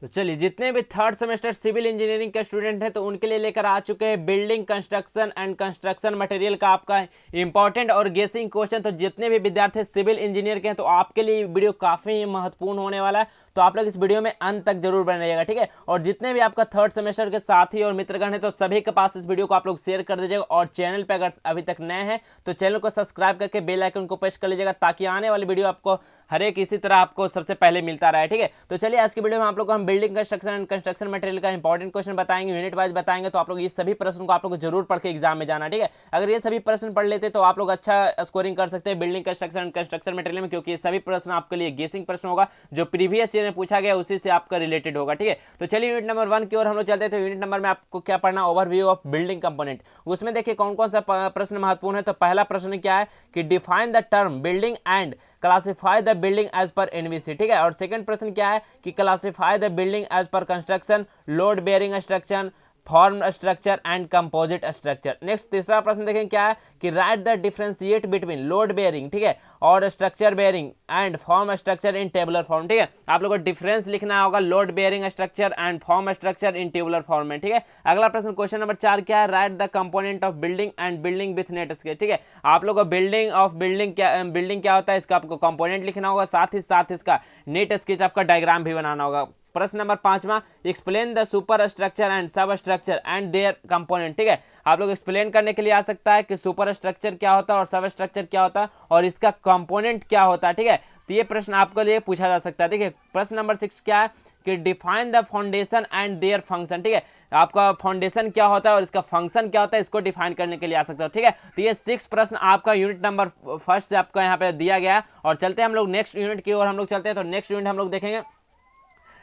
तो चलिए, जितने भी थर्ड सेमेस्टर सिविल इंजीनियरिंग के स्टूडेंट हैं तो उनके लिए लेकर आ चुके हैं building construction and construction material का आपका इंपॉर्टेंट और गेसिंग क्वेश्चन। तो जितने भी विद्यार्थी सिविल इंजीनियर के हैं तो आपके लिए वीडियो काफ़ी महत्वपूर्ण होने वाला है, तो आप लोग इस वीडियो में अंत तक जरूर बने रहिएगा, ठीक है। और जितने भी आपका थर्ड सेमेस्टर के साथी और मित्रगण हैं तो सभी के पास इस वीडियो को आप लोग शेयर कर दीजिएगा। और चैनल पे अगर अभी तक नए हैं तो चैनल को सब्सक्राइब करके बेल आइकन को प्रेस कर लीजिएगा, ताकि आने वाली वीडियो आपको हर एक इसी तरह आपको सबसे पहले मिलता रहा है, ठीक है। तो चलिए, आज की वीडियो में आप लोग को हम building construction and construction material का इंपॉर्टेंट क्वेश्चन बताएंगे, यूनिट वाइज बताएंगे। तो आप लोग ये सभी प्रश्न को आप लोग को जरूर पढ़ के एग्जाम में जाना, ठीक है। अगर ये सभी प्रश्न पढ़ लेते तो आप लोग अच्छा स्कोरिंग कर सकते हैं building construction and construction material में, क्योंकि ये सभी प्रश्न आपके लिए गेसिंग प्रश्न होगा, जो प्रीवियस ईयर में पूछा गया उसी से आपका रिलेटेड होगा, ठीक है। तो चलिए, यूनिट नंबर 1 की ओर हम लोग चलते हैं। तो यूनिट नंबर में आपको क्या पढ़ना, ओवरव्यू ऑफ बिल्डिंग कंपोनेंट। उसमें देखिए कौन कौन सा प्रश्न महत्वपूर्ण है। तो पहला प्रश्न क्या है कि define the term building and classify the building as per NBC, ठीक है। और सेकंड प्रश्न क्या है कि classify the building as per construction, load bearing structure, form structure and composite structure. Next तीसरा प्रश्न देखें क्या है कि write the differentiate between load bearing, ठीक है, और structure bearing and form structure in tabular form, ठीक है। आप लोगों को डिफरेंस लिखना होगा load bearing structure and form structure in tabular form में, ठीक है। अगला प्रश्न क्वेश्चन नंबर 4 क्या है, write the component of building and building with net sketch, ठीक है। आप लोगों को बिल्डिंग क्या होता है इसका आपको कंपोनेंट लिखना होगा, साथ ही इसका नेट स्केच आपका डायग्राम भी बनाना होगा। प्रश्न नंबर 5वां, explain the superstructure and substructure and their component, ठीक है। आप लोग एक्सप्लेन करने के लिए आ सकता है कि सुपर स्ट्रक्चर क्या होता है और सब स्ट्रक्चर क्या होता है और इसका कंपोनेंट क्या होता है, ठीक है। तो ये प्रश्न आपके लिए पूछा जा सकता है, ठीक है। प्रश्न नंबर 6 क्या है कि define the foundation and their function, ठीक है। आपका फाउंडेशन क्या होता है और इसका फंक्शन क्या होता है, इसको डिफाइन करने के लिए आ सकता है, ठीक है। तो ये 6 प्रश्न आपका यूनिट नंबर 1 से आपका यहाँ पे दिया गया है। और चलते हैं हम लोग नेक्स्ट यूनिट की ओर हम लोग चलते हैं। तो नेक्स्ट यूनिट हम लोग देखेंगे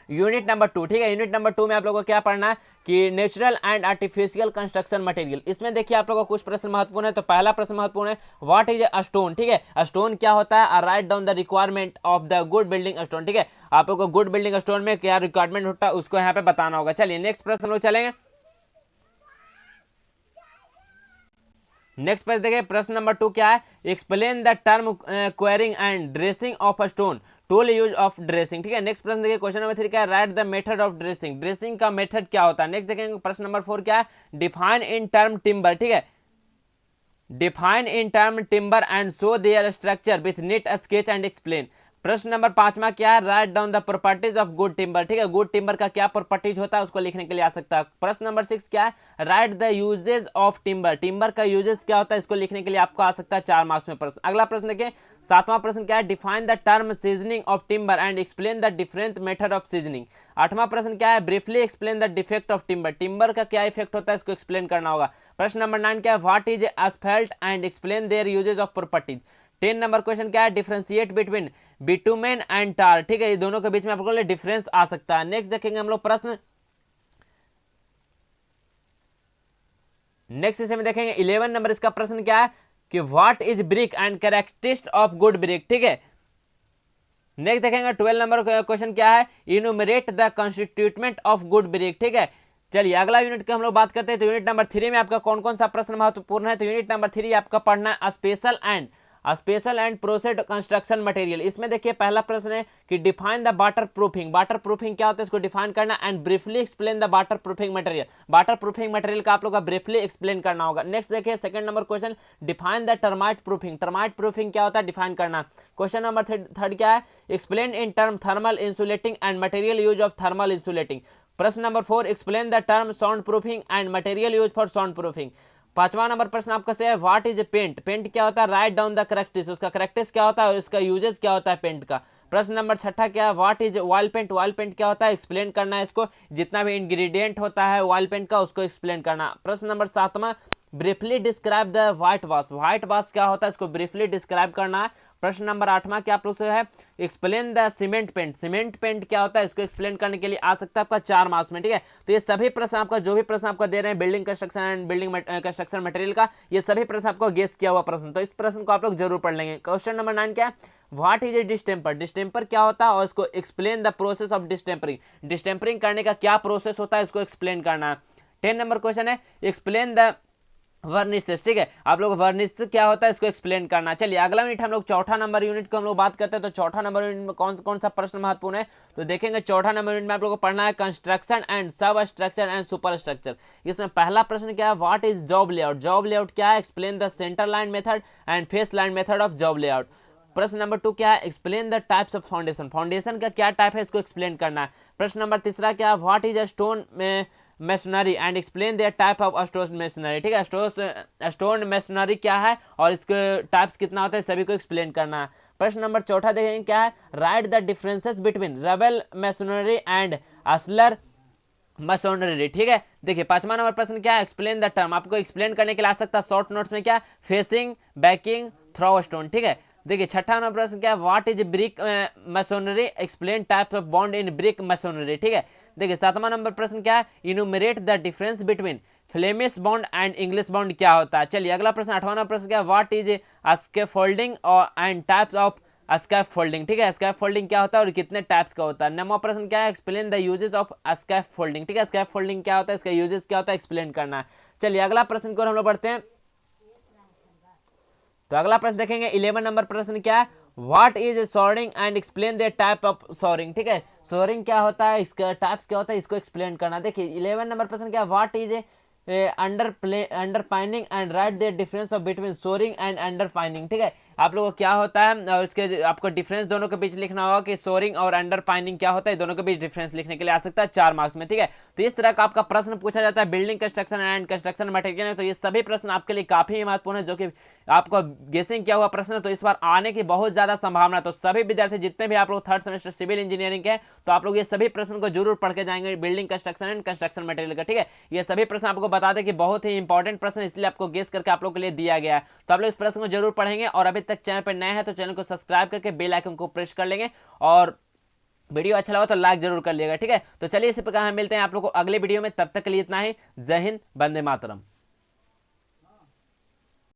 यूनिट नंबर 2, ठीक है। यूनिट नंबर 2 में आप लोगों को क्या पढ़ना है कि natural and artificial construction material. इसमें देखिए आप लोगों को कुछ प्रश्न महत्वपूर्ण है। तो पहला प्रश्न महत्वपूर्ण है, व्हाट इज अ स्टोन, ठीक है। स्टोन क्या होता है, write down the requirement of the good building stone, ठीक है। आप लोगों को गुड बिल्डिंग स्टोन में क्या रिक्वायरमेंट होता है उसको यहाँ पे बताना होगा। चलिए नेक्स्ट प्रश्न लोग चलेंगे। नेक्स्ट पेज देखिए, प्रश्न नंबर 2 क्या है, explain the term quarrying and dressing of a stone, tool use of dressing, ठीक है। नेक्स्ट प्रश्न देखिए, क्वेश्चन नंबर 3 क्या है, write the method of dressing, dressing का मेथड क्या होता है। नेक्स्ट देखेंगे प्रश्न नंबर 4 क्या है, डिफाइन इन टर्म टिम्बर, ठीक है, define in term timber and show their structure with NEET sketch and explain. प्रश्न नंबर 5वां क्या है, write down the properties of good timber, ठीक है। गुड टिम्बर का क्या प्रॉपर्टीज होता है उसको लिखने के लिए आ सकता है। प्रश्न नंबर 6 क्या है, write the uses of timber, timber का यूजेज क्या होता है इसको लिखने के लिए आपको आ सकता है 4 मार्क्स में प्रश्न। अगला प्रश्न देखिए 7वां प्रश्न क्या है, define the term seasoning of timber and explain the different method of seasoning. 8वां प्रश्न क्या है, briefly explain the defect of timber, timber का क्या इफेक्ट होता है इसको एक्सप्लेन करना होगा। प्रश्न नंबर 9 क्या है, what is asphalt and explain their uses of properties. 10 number question क्या है, differentiate between bitumen and tar, ठीक है। ये दोनों के बीच में आपको डिफरेंस आ सकता है। नेक्स्ट देखेंगे हम लोग प्रश्न, नेक्स्ट इसे में देखेंगे 11 नंबर इसका प्रश्न क्या है कि what is brick and characteristics of good brick, ठीक है। नेक्स्ट देखेंगे 12 नंबर क्वेश्चन क्या है, इनुमरेट the constituent of good brick, ठीक है। चलिए अगला यूनिट की हम लोग बात करते हैं। तो यूनिट नंबर 3 में आपका कौन कौन सा प्रश्न महत्वपूर्ण है। तो यूनिट नंबर 3 आपका पढ़ना है special and processed construction material. इसमें देखिए पहला प्रश्न है कि define the water proofing, water proofing क्या होता है इसको डिफाइन करना and briefly explain the water proofing material, water proofing material का आप लोग का ब्रीफली एक्सप्लेन करना होगा। नेक्स्ट देखिए second number question, define the termite proofing, termite proofing क्या होता है डिफाइन करना। क्वेश्चन नंबर थर्ड क्या है, explain in term thermal insulating and material use of thermal insulating. प्रश्न number 4, explain the term soundproofing and material use for soundproofing. 5वां number प्रश्न आपका से है, व्हाट इज पेंट, पेंट क्या होता है, राइट डाउन द करेक्टिस, उसका करेक्टिस क्या होता है और इसका यूजेस क्या होता है पेंट का। प्रश्न नंबर 6 क्या है, what is oil paint, oil paint क्या होता है एक्सप्लेन करना है इसको, जितना भी इंग्रेडिएंट होता है ऑयल पेंट का उसको एक्सप्लेन करना। प्रश्न नंबर 7वां, briefly describe the whitewash, whitewash क्या होता है इसको ब्रीफली डिस्क्राइब करना है। प्रश्न नंबर 8वां क्या आप लोग से है, explain the cement paint, cement paint क्या होता है इसको एक्सप्लेन करने के लिए आ सकता है आपका 4 मार्क्स में, ठीक है। तो ये सभी प्रश्न आपका जो भी प्रश्न आपका दे रहे हैं building construction and building construction material का, ये सभी प्रश्न आपको गेस किया हुआ प्रश्न, तो इस प्रश्न को आप लोग जरूर पढ़ लेंगे। क्वेश्चन नंबर 9 क्या है, what is a distemper, distemper क्या होता है और इसको एक्सप्लेन द प्रोसेस ऑफ डिस्टेम्परिंग, डिस्टेम्परिंग करने का क्या प्रोसेस होता है इसको एक्सप्लेन करना है। 10 नंबर क्वेश्चन है, एक्सप्लेन द वर्निसेस, ठीक है। आप लोग वर्निस क्या होता है इसको एक्सप्लेन करना। चलिए अगला यूनिट हम लोग चौथा नंबर यूनिट को हम लोग बात करते हैं। तो चौथा नंबर यूनिट में कौन कौन सा प्रश्न महत्वपूर्ण है तो देखेंगे। चौथा नंबर यूनिट में आप लोगों को पढ़ना है construction and substructure and super structure. इसमें पहला प्रश्न क्या है, what is job layout. Job layout क्या है, explain the centre line method and phase line method of job layout. प्रश्न नंबर 2 क्या है, explain the types of foundation. Foundation का क्या टाइप है इसको एक्सप्लेन करना है। प्रश्न नंबर तीसरा क्या है, what is a stone masonry and explain their type of stone masonry, ठीक है। स्टोन मेसनरी क्या है और इसके टाइप्स कितना होता है सभी को एक्सप्लेन करना है। प्रश्न नंबर चौथा देखेंगे क्या है, write the differences between rubble masonry and ashlar masonry, ठीक है। देखिए पांचवा नंबर प्रश्न क्या है, एक्सप्लेन द टर्म। आपको एक्सप्लेन करने के लिए आ सकता है शॉर्ट नोट्स में क्या, फेसिंग, बैकिंग, थ्रो स्टोन, ठीक है। देखिए छठा नंबर प्रश्न क्या है, what is brick masonry, explain types of bond in brick masonry, ठीक है। देखिए सातवां नंबर प्रश्न क्या है, इनुमरेट the difference between Flemish bond and English bond क्या होता है। चलिए अगला प्रश्न आठवां नंबर प्रश्न क्या है, what is scaffolding and types of scaffolding, ठीक है। स्कैफ फोल्डिंग क्या होता है और कितने टाइप्स का होता है। नौवां प्रश्न क्या है, explain the uses of scaffolding, ठीक है। स्कैफ फोल्डिंग क्या होता है, इसका यूजेस क्या होता है एक्सप्लेन करना है। चलिए अगला प्रश्न को हम लोग बढ़ते हैं। तो अगला प्रश्न देखेंगे 11 नंबर प्रश्न क्या है, what is sorting and explain the type of sorting, ठीक है। सॉर्टिंग क्या होता है, इसका टाइप्स क्या होता है इसको एक्सप्लेन करना। देखिए 11 नंबर प्रश्न क्या है, what is underpinning and write the difference of between shoring and underpinning, ठीक है। आप लोगों को क्या होता है और इसके आपको डिफरेंस दोनों के बीच लिखना होगा कि सोरिंग और अंडरपाइनिंग क्या होता है, दोनों के बीच डिफरेंस लिखने के लिए आ सकता है 4 मार्क्स में, ठीक है। तो इस तरह का आपका प्रश्न पूछा जाता है building construction and construction material है। तो ये सभी प्रश्न आपके लिए काफी महत्वपूर्ण है, जो कि आपको गेसिंग क्या हुआ प्रश्न है तो इस बार आने की बहुत ज्यादा संभावना है। तो सभी विद्यार्थी जितने भी आप लोग थर्ड सेमेस्टर सिविल इंजीनियरिंग के तो आप लोग ये सभी प्रश्न को जरूर पढ़ के जाएंगे building construction and construction material का, ठीक है। ये सभी प्रश्न आपको बता दें कि बहुत ही इंपॉर्टेंट प्रश्न इसलिए आपको गेस करके आप लोग के लिए दिया गया है। तो आप लोग इस प्रश्न को जरूर पढ़ेंगे और अभी तक चैनल पर नए हैं तो चैनल को सब्सक्राइब करके बेल आइकन को प्रेस कर लेंगे और वीडियो अच्छा लगा तो लाइक जरूर कर लिएगा, ठीक है। तो चलिए इसी प्रकार हम मिलते हैं आप लोग को अगले वीडियो में, तब तक के लिए इतना ही। जय हिंद, वंदे मातरम।